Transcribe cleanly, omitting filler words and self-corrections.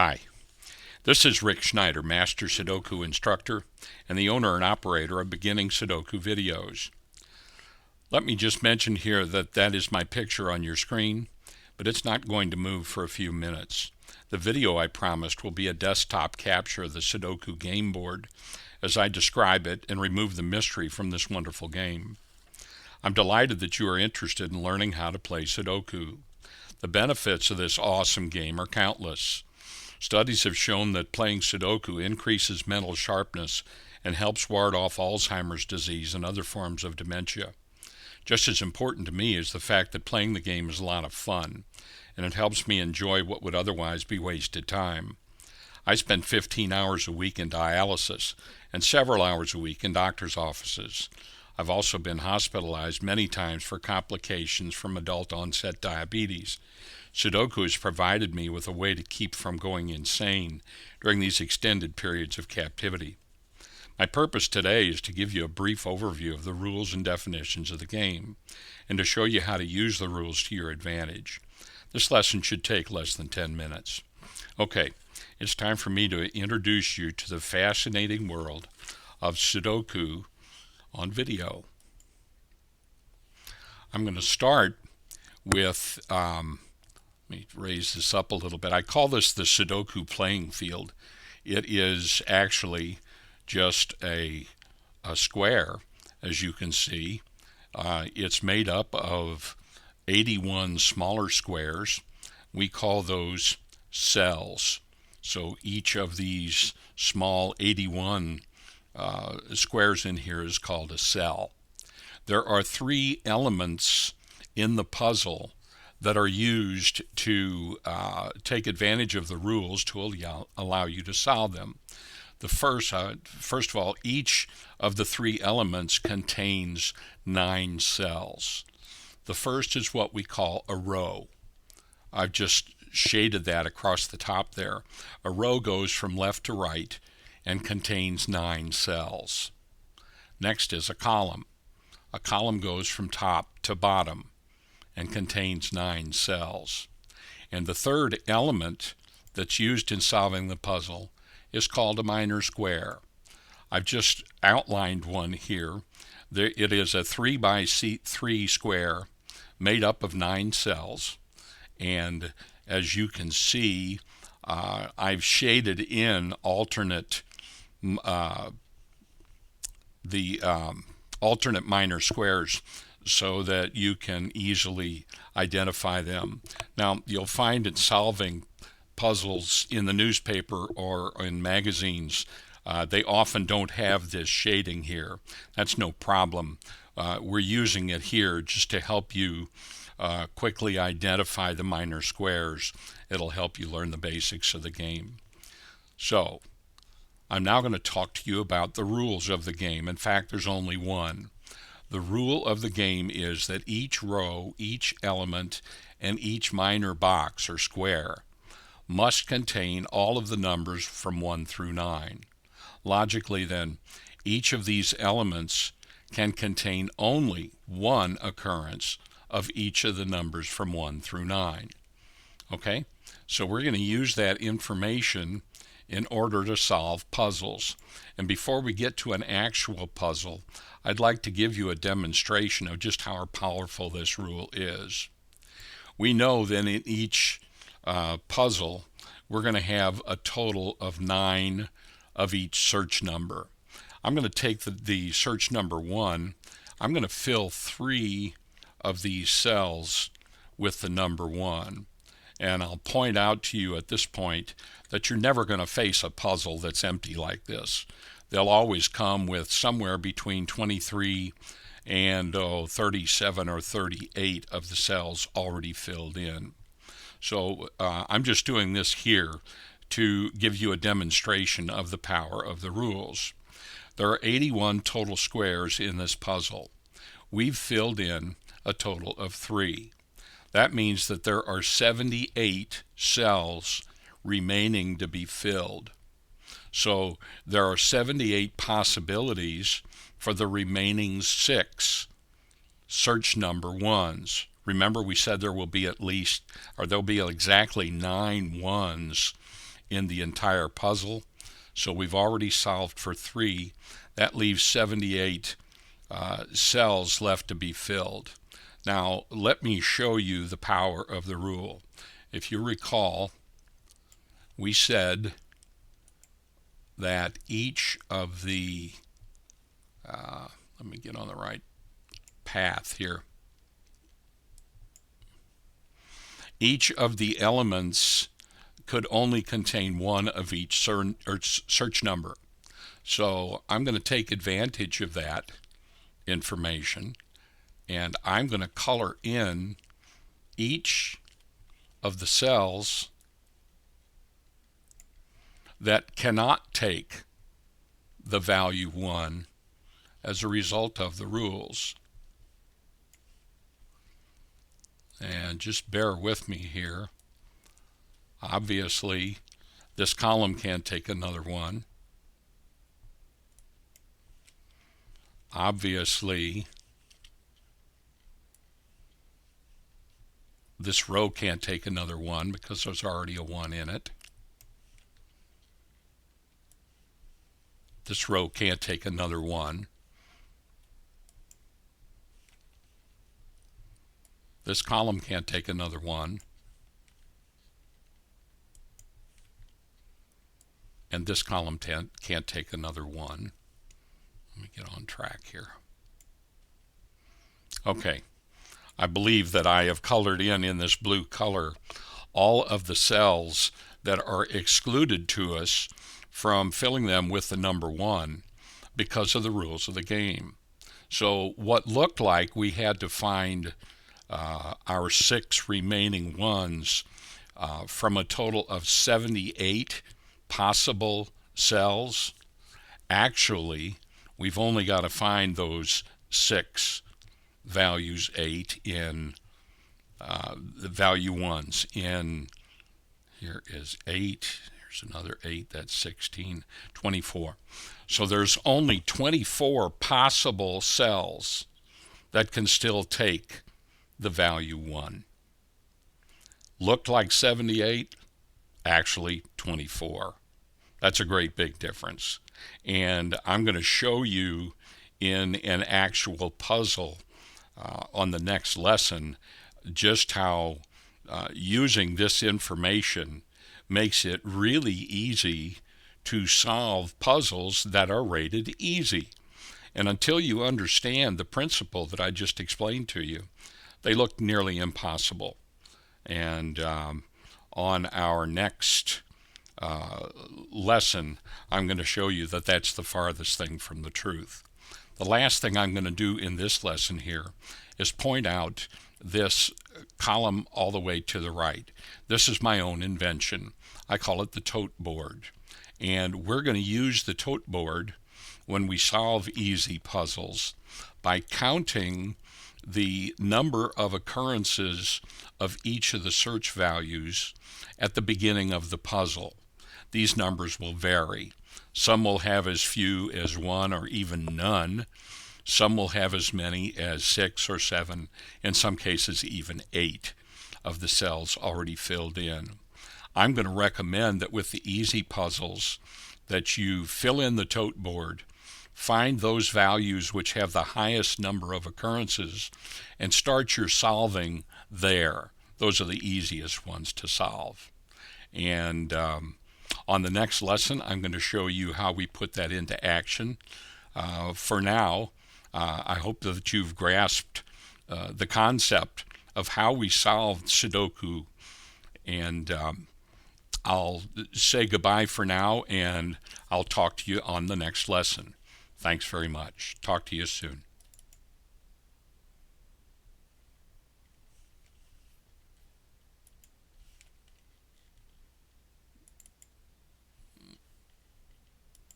Hi, this is Rick Schneider, Master Sudoku Instructor and the owner and operator of Beginning Sudoku Videos. Let me just mention here that is my picture on your screen, but it's not going to move for a few minutes. The video I promised will be a desktop capture of the Sudoku game board as I describe it and remove the mystery from this wonderful game. I'm delighted that you are interested in learning how to play Sudoku. The benefits of this awesome game are countless. Studies have shown that playing Sudoku increases mental sharpness and helps ward off Alzheimer's disease and other forms of dementia. Just as important to me is the fact that playing the game is a lot of fun, and it helps me enjoy what would otherwise be wasted time. I spend 15 hours a week in dialysis and several hours a week in doctor's offices. I've also been hospitalized many times for complications from adult-onset diabetes. Sudoku has provided me with a way to keep from going insane during these extended periods of captivity. My purpose today is to give you a brief overview of the rules and definitions of the game, and to show you how to use the rules to your advantage. This lesson should take less than 10 minutes. Okay, it's time for me to introduce you to the fascinating world of Sudoku on video. I'm going to start with, let me raise this up a little bit. I call this the Sudoku playing field. It is actually just a square, as you can see. It's made up of 81 smaller squares. We call those cells. So each of these small 81 squares in here is called a cell. There are three elements in the puzzle that are used to take advantage of the rules to allow you to solve them. The first of all, each of the three elements contains 9 cells. The first is what we call a row. I've just shaded that across the top there. A row goes from left to right and contains 9 cells. Next is a column. A column goes from top to bottom and contains 9 cells. And the third element that's used in solving the puzzle is called a minor square. I've just outlined one here. It is a 3 by 3 square made up of 9 cells, and as you can see, I've shaded in alternate alternate minor squares so that you can easily identify them. Now, you'll find in solving puzzles in the newspaper or in magazines, they often don't have this shading here. That's no problem. We're using it here just to help you quickly identify the minor squares. It'll help you learn the basics of the game. So, I'm now going to talk to you about the rules of the game. In fact, there's only one. The rule of the game is that each row, each element, and each minor box or square must contain all of the numbers from 1 through 9. Logically then, each of these elements can contain only one occurrence of each of the numbers from 1 through 9. Okay? So we're going to use that information in order to solve puzzles. And before we get to an actual puzzle, I'd like to give you a demonstration of just how powerful this rule is. We know that in each puzzle, we're going to have a total of 9 of each search number. I'm going to take the search number 1. I'm going to fill 3 of these cells with the number 1. And I'll point out to you at this point that you're never going to face a puzzle that's empty like this. They'll always come with somewhere between 23 and 37 or 38 of the cells already filled in. So I'm just doing this here to give you a demonstration of the power of the rules. There are 81 total squares in this puzzle. We've filled in a total of 3. That means that there are 78 cells remaining to be filled. So there are 78 possibilities for the remaining 6 search number 1s. Remember, we said there'll be exactly 9 ones in the entire puzzle. So we've already solved for 3. That leaves 78 cells left to be filled. Now, let me show you the power of the rule. If you recall, we said that each of the, let me get on the right path here. Each of the elements could only contain one of each search number. So I'm going to take advantage of that information, and I'm going to color in each of the cells that cannot take the value 1 as a result of the rules. And just bear with me here. Obviously, this column can't take another 1. Obviously, this row can't take another 1 because there's already a 1 in it. This row can't take another 1. This column can't take another 1. And this column can't take another 1. Let me get on track here. Okay, I believe that I have colored in this blue color all of the cells that are excluded to us from filling them with the number 1 because of the rules of the game. So what looked like we had to find our 6 remaining ones from a total of 78 possible cells. Actually, we've only got to find those 6 values 8 in the value 1s in, here is 8, here's another 8, that's 16, 24. So there's only 24 possible cells that can still take the value 1. Looked like 78, actually 24. That's a great big difference. And I'm going to show you in an actual puzzle on the next lesson just how using this information makes it really easy to solve puzzles that are rated easy. And until you understand the principle that I just explained to you, they look nearly impossible. And on our next lesson, I'm going to show you that that's the farthest thing from the truth. The last thing I'm going to do in this lesson here is point out this column all the way to the right. This is my own invention. I call it the tote board. And we're going to use the tote board when we solve easy puzzles by counting the number of occurrences of each of the search values at the beginning of the puzzle. These numbers will vary. Some will have as few as 1 or even none. Some will have as many as 6 or 7, in some cases even 8 of the cells already filled in. I'm going to recommend that with the easy puzzles that you fill in the tote board, find those values which have the highest number of occurrences, and start your solving there. Those are the easiest ones to solve. And on the next lesson, I'm going to show you how we put that into action. For now, I hope that you've grasped the concept of how we solved Sudoku, and I'll say goodbye for now, and I'll talk to you on the next lesson. Thanks very much. Talk to you soon.